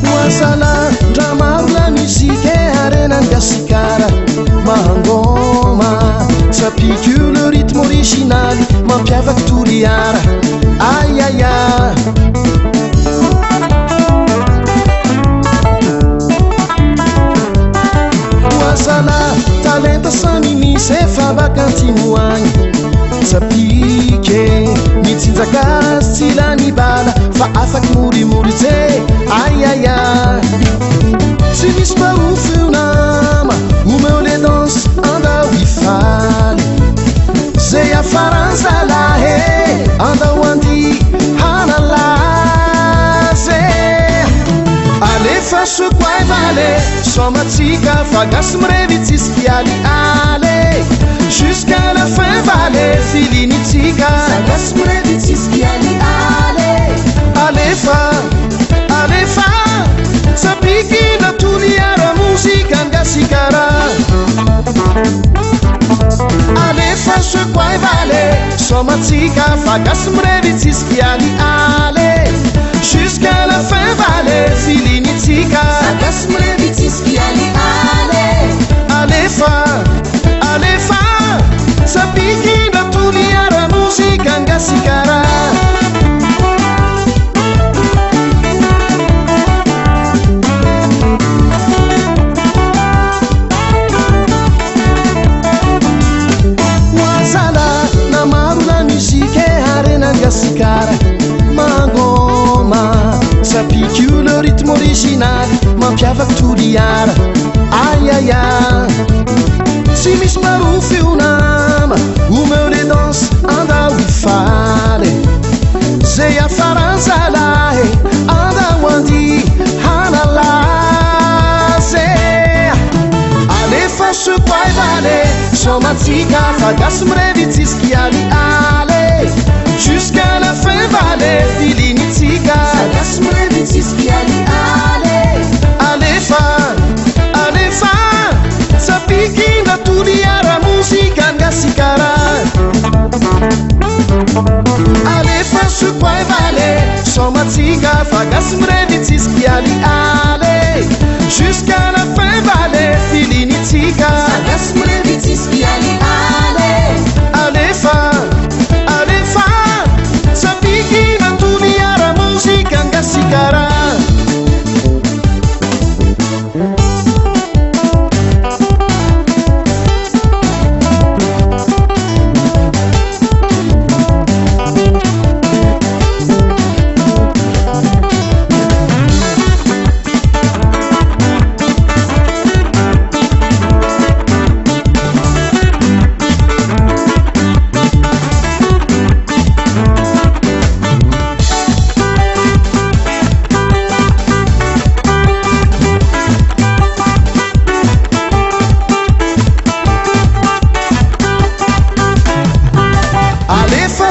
Moasala ndramaro la musique arenangasikara mahangoma sapique le rythme original mampiavaky toliara ayaya moasala talenta samy misy efa bakantimoagny sapique mitsinjaka tsy lany bala fa afaky morimory je ayaya tsy misy marofo io nama omeo le danse andao ifaly zay afaranzalahe andao andi hanalaze alefa sekoay vale somatsika fagasy mirevy tsisy kialy ale jusqu'à la fin vale filinitsika fagasy mirevy tsisy kialy ale alefa sapiky natoliara muzika ngasikara alefa sekoay vale somatsika fagasy mirevy tsisy kialy ale jusqu'à la fin vale filinitsika fagasy mirevy tsisy kialy ale alefa sapiky natoliara muzika ngasikara gasikara mangoma sapique le rythme original mampiavaky toliara ayaya tsy misy marofo io nama omeo le danse andao ifaly zay afaranzalahe andao andi hanalaze alefa sekoay vale somatsika fagasy mirevy tsisy kialy ale jusqu'à la fin vale filinitsika fagasy mirevy tsisy kialy ale alefa sapiky natoliara muzika ngasikara alefa sekoay vale somatsika fagasy mirevy tsisy kialy ale jusqu'à la fin vale filinitsika fagasy mirevy tsisy kialy ale alefa sapiky natoliara muzika ngasikara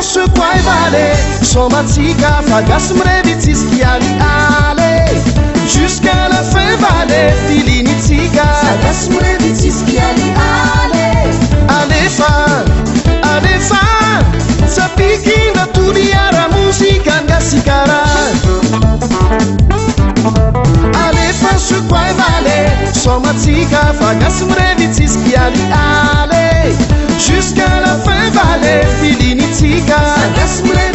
sekoay vale somatsika fagasy mirevy tsisy kialy ale jusqu'à la fin vale filinitsika fagasy mirevy tsisy kialy ale alefa sapiky natoliara muzika ngasikara alefa sekoay vale somatsika fagasy mirevy tsisy kialy ale jusqu'à la fin vale filinitsika fagasy mirevy